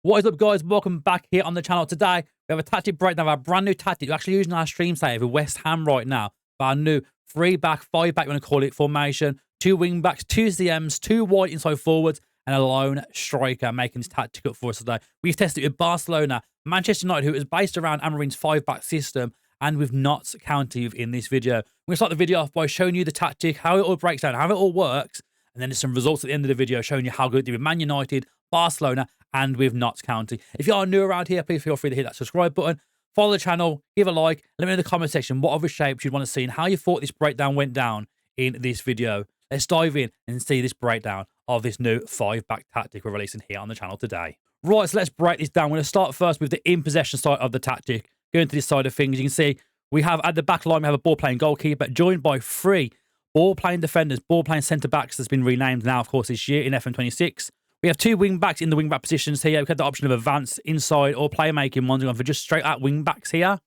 What is up, guys? Welcome back here on the channel. Today, we have a tactic breakdown of our brand new tactic. We're actually using our stream save with West Ham right now. Our new 3-back, 5-back, you want to call it, formation. 2 wing-backs, 2 CMs, 2 wide inside forwards, and a lone striker making this tactic up for us today. We've tested it with Barcelona, Manchester United, who is based around Amarin's 5-back system, and with Notts County in this video. We're going to start the video off by showing you the tactic, how it all breaks down, how it all works, and then there's some results at the end of the video showing you how good it did with Man United, Barcelona, and with Notts County. If you are new around here, please feel free to hit that subscribe button, follow the channel, give a like, let me know in the comment section what other shapes you'd want to see and how you thought this breakdown went down in this video. Let's dive in and see this breakdown of this new 5-back tactic we're releasing here on the channel today. Right, so let's break this down. We're going to start first with the in-possession side of the tactic. Going to this side of things, you can see we have at the back line, we have a ball-playing goalkeeper joined by 3 ball-playing defenders, ball-playing centre-backs that's been renamed now, of course, this year in FM26. We have 2 wing-backs in the wing-back positions here. We've got the option of advance, inside, or playmaking ones. We're going for just straight-out wing-backs here.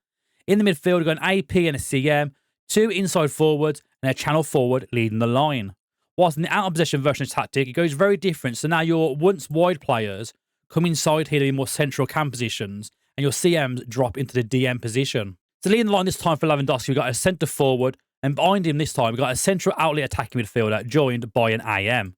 In the midfield, we've got an AP and a CM, 2 inside forwards, and a channel forward leading the line. Whilst in the out-of-possession version of tactic, it goes very different. So now your once-wide players come inside here to be more central cam positions, and your CMs drop into the DM position. So leading the line this time for Lewandowski, we've got a centre-forward, and behind him this time, we've got a central outlet attacking midfielder joined by an AM.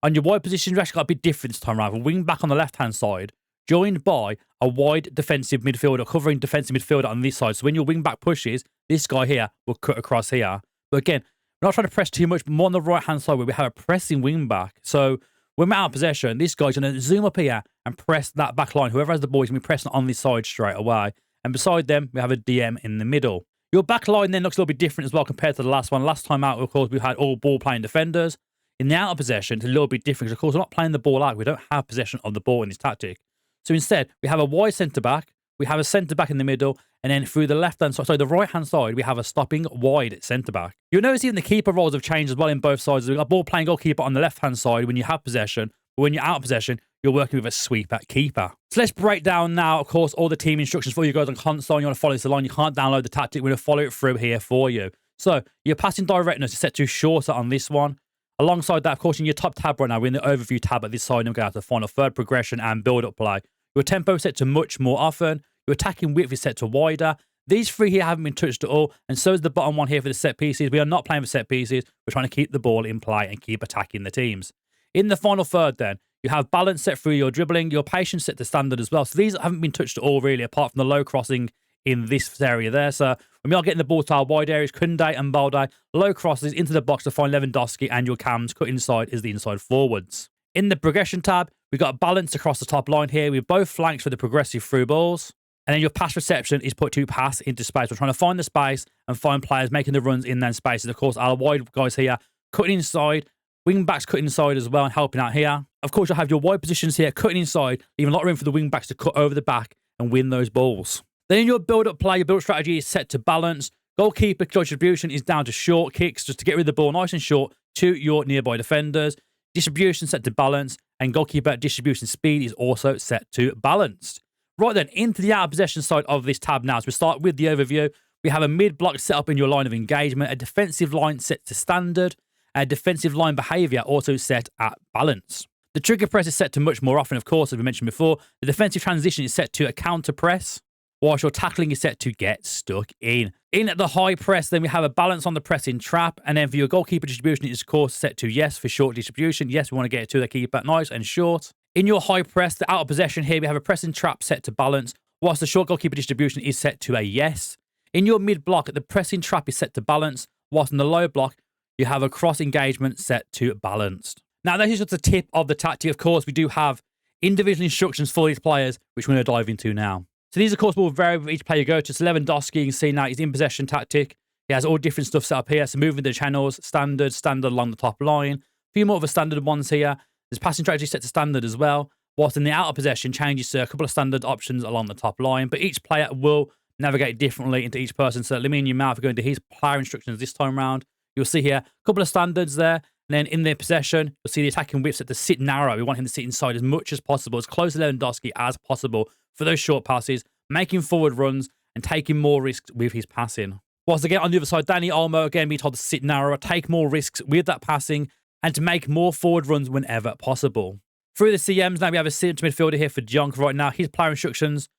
On your wide position, you've actually got a bit different this time around. A wing back on the left-hand side, joined by a wide defensive midfielder, covering defensive midfielder on this side. So when your wing back pushes, this guy here will cut across here. But again, we're not trying to press too much, but more on the right-hand side where we have a pressing wing back. So when we're out of possession, this guy's going to zoom up here and press that back line. Whoever has the ball is going to be pressing on this side straight away. And beside them, we have a DM in the middle. Your back line then looks a little bit different as well compared to the last one. Last time out, of course, we had all ball-playing defenders. In the out of possession, it's a little bit different because, of course, we're not playing the ball out. We don't have possession of the ball in this tactic. So instead, we have a wide centre-back, we have a centre-back in the middle, and then through the left-hand side, sorry, the right-hand side, we have a stopping wide centre-back. You'll notice even the keeper roles have changed as well in both sides. We've got a ball-playing goalkeeper on the left-hand side when you have possession, but when you're out of possession, you're working with a sweeper keeper. So let's break down now, of course, all the team instructions for you guys on console. You want to follow this along. You can't download the tactic. We're going to follow it through here for you. So your passing directness is set to shorter on this one. Alongside that, of course, in your top tab right now, we're in the overview tab at this side, and we're going to the final third progression and build-up play. Your tempo is set to much more often. Your attacking width is set to wider. These 3 here haven't been touched at all, and so is the bottom one here for the set pieces. We are not playing for set pieces. We're trying to keep the ball in play and keep attacking the teams. In the final third then, you have balance set through your dribbling, your patience set to standard as well. So these haven't been touched at all, really, apart from the low crossing in this area there. So when we are getting the ball to our wide areas, Kunde and Balde, low crosses into the box to find Lewandowski, and your cams cut inside is the inside forwards. In the progression tab, we've got a balance across the top line here with both flanks for the progressive through balls. And then your pass reception is put to pass into space. We're trying to find the space and find players making the runs in them spaces. Of course, our wide guys here cutting inside, wing backs cutting inside as well and helping out here. Of course, you'll have your wide positions here cutting inside, leaving a lot of room for the wing backs to cut over the back and win those balls. Then in your build-up play, your build strategy is set to balance. Goalkeeper distribution is down to short kicks, just to get rid of the ball nice and short to your nearby defenders. Distribution set to balance, and goalkeeper distribution speed is also set to balanced. Right then, into the out-of-possession side of this tab now. So we start with the overview. We have a mid-block set up in your line of engagement, a defensive line set to standard, and a defensive line behaviour also set at balance. The trigger press is set to much more often, of course, as we mentioned before. The defensive transition is set to a counter press, whilst your tackling is set to get stuck in. In at the high press, then we have a balance on the pressing trap, and then for your goalkeeper distribution, it is, of course, set to yes for short distribution. Yes, we want to get it to the keeper nice and short. In your high press, the out of possession here, we have a pressing trap set to balance, whilst the short goalkeeper distribution is set to a yes. In your mid block, the pressing trap is set to balance, whilst in the low block, you have a cross engagement set to balanced. Now, this is just the tip of the tactic. Of course, we do have individual instructions for these players, which we're going to dive into now. So these, of course, will vary with each player you go to. So Lewandowski, you can see now he's in possession tactic. He has all different stuff set up here. So moving the channels, standard along the top line. A few more of the standard ones here. There's passing strategy set to standard as well. Whilst in the out of possession, changes to a couple of standard options along the top line. But each player will navigate differently into each person. So Lamine Yamal, if we go into his player instructions this time around, you'll see here a couple of standards there. And then in their possession, you'll see the attacking whip set to sit narrow. We want him to sit inside as much as possible, as close to Lewandowski as possible for those short passes, making forward runs and taking more risks with his passing. Whilst again, on the other side, Dani Olmo, again, being told to sit narrower, take more risks with that passing, and to make more forward runs whenever possible. Through the CMs, now we have a centre midfielder here for Junk right now. His player instructions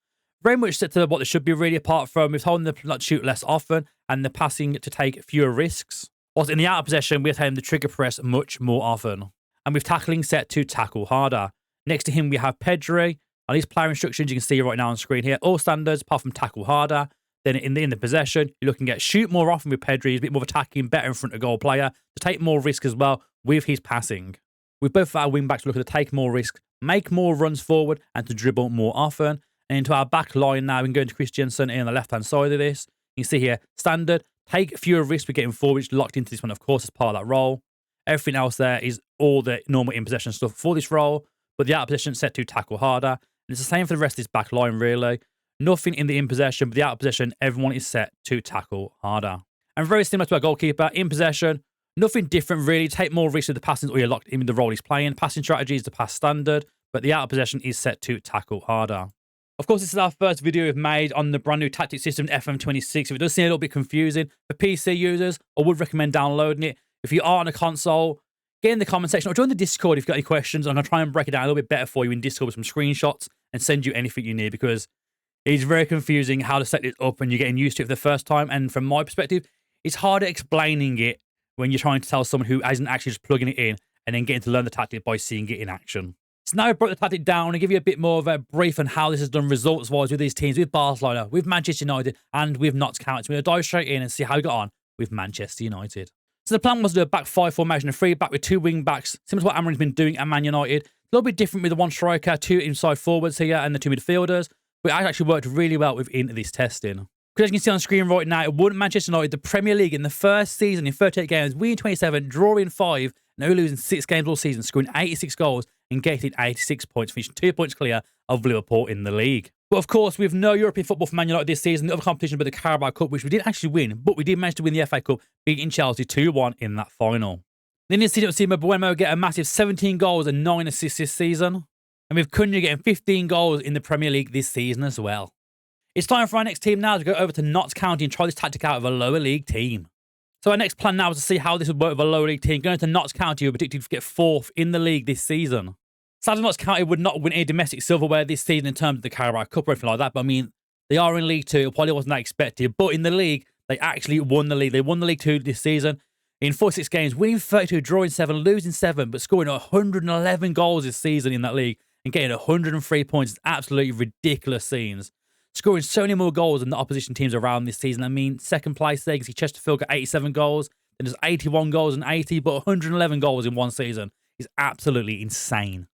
very much set to what they should be, really, apart from with holding the shoot less often and the passing to take fewer risks. Whilst in the out of possession, we're taking the trigger press much more often. And with tackling set to tackle harder. Next to him, we have Pedri. On his player instructions, you can see right now on screen here, all standards, apart from tackle harder. Then in the possession, you're looking at shoot more often with Pedri. He's a bit more attacking, better in front of goal player, to take more risk as well with his passing. With both of our wing-backs, looking to take more risks, make more runs forward, and to dribble more often. And into our back line now, we can go into Christiansen on the left-hand side of this. You can see here, standard, take fewer risks with getting forward, which locked into this one, of course, as part of that role. Everything else there is all the normal in-possession stuff for this role, but the out-of-possession set to tackle harder. And it's the same for the rest of this back line, really. Nothing in the in-possession, but the out-of-possession, everyone is set to tackle harder. And very similar to our goalkeeper, in possession, nothing different, really. Take more risks with the passing, or you're locked in with the role he's playing. Passing strategy is the pass standard, but the out-of-possession is set to tackle harder. Of course, this is our first video we've made on the brand new tactic system, FM26. If it does seem a little bit confusing for PC users, I would recommend downloading it. If you are on a console, get in the comment section or join the Discord if you've got any questions. I'm going to try and break it down a little bit better for you in Discord with some screenshots and send you anything you need, because it's very confusing how to set it up when you're getting used to it for the first time. And from my perspective, it's harder explaining it when you're trying to tell someone who isn't actually just plugging it in and then getting to learn the tactic by seeing it in action. So now I've brought the tactic down and give you a bit more of a brief on how this is done results-wise with these teams, with Barcelona, with Manchester United, and with Notts County. We're going to dive straight in and see how we got on with Manchester United. So the plan was to do a back five formation, a three back with two wing backs, similar to what Amorim's been doing at Man United. A little bit different with the one striker, two inside forwards here, and the two midfielders. But it actually worked really well within this testing. Because as you can see on screen right now, it won Manchester United the Premier League in the first season in 38 games, winning 27, drawing 5, and only losing 6 games all season, scoring 86 goals and getting 86 points, finishing 2 points clear of Liverpool in the league. But of course, with no European football for Man United this season, the other competition but the Carabao Cup, which we didn't actually win, but we did manage to win the FA Cup, beating Chelsea 2-1 in that final. Then you see Bueno get a massive 17 goals and 9 assists this season. And with Cunha getting 15 goals in the Premier League this season as well. It's time for our next team now to go over to Notts County and try this tactic out of a lower league team. So our next plan now is to see how this would work with a lower league team. Going to Notts County, who are predicted to get 4th in the league this season. Sadly, Notts County would not win any domestic silverware this season in terms of the Carabao Cup or anything like that. But I mean, they are in League 2. It probably wasn't that expected. But in the league, they actually won the league. They won the League 2 this season in 46 games, winning 32, drawing 7, losing 7, but scoring 111 goals this season in that league and getting 103 points. It's absolutely ridiculous scenes. Scoring so many more goals than the opposition teams around this season. I mean, second place there, you can see Chesterfield got 87 goals. Then there's 81 goals and 80, but 111 goals in one season is absolutely insane.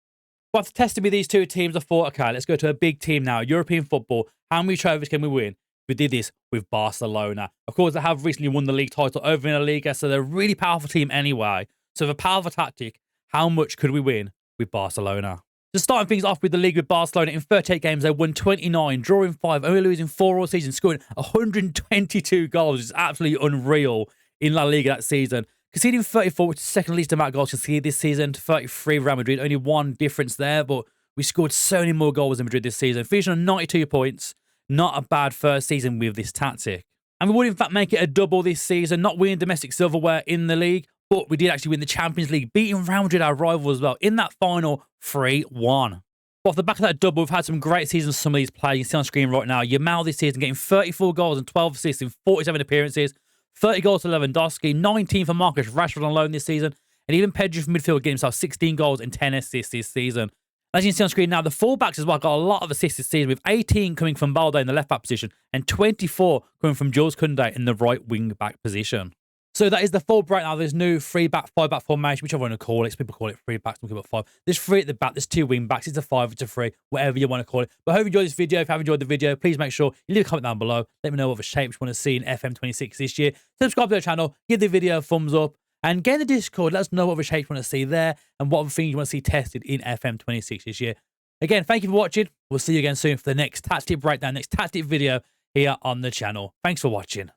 But after testing with these two teams, I thought, okay, let's go to a big team now. European football. How many trophies can we win? We did this with Barcelona. Of course, they have recently won the league title over in La Liga, so they're a really powerful team anyway. So with a powerful tactic, how much could we win with Barcelona? Just starting things off with the league with Barcelona, in 38 games, they won 29, drawing 5, only losing 4 all season, scoring 122 goals. It's absolutely unreal in La Liga that season. Conceding 34, which is the second least amount of goals conceded this season, to 33 Real Madrid. Only one difference there, but we scored so many more goals in Madrid this season. Finishing on 92 points. Not a bad first season with this tactic. And we would in fact make it a double this season, not winning domestic silverware in the league, but we did actually win the Champions League, beating Real Madrid, our rival as well, in that final 3-1. But off the back of that double, we've had some great seasons for some of these players. You can see on screen right now, Yamal this season getting 34 goals and 12 assists in 47 appearances, 30 goals to Lewandowski, 19 for Marcus Rashford on loan this season, and even Pedri from midfield getting himself 16 goals and 10 assists this season. As you can see on screen now, the fullbacks as well got a lot of assists this season, with 18 coming from Balde in the left-back position and 24 coming from Jules Koundé in the right wing-back position. So that is the full breakdown of this new 3-back, 5-back formation, whichever one to call it. Some people call it 3 backs, some people call it 5. There's 3 at the back, there's 2 wing-backs, it's a 5, it's a 3, whatever you want to call it. But I hope you enjoyed this video. If you have enjoyed the video, please make sure you leave a comment down below. Let me know what shapes you want to see in FM26 this year. Subscribe to the channel, give the video a thumbs up, and get in the Discord. Let us know what shapes you want to see there and what other things you want to see tested in FM26 this year. Again, thank you for watching. We'll see you again soon for the next tactic breakdown, next tactic video here on the channel. Thanks for watching.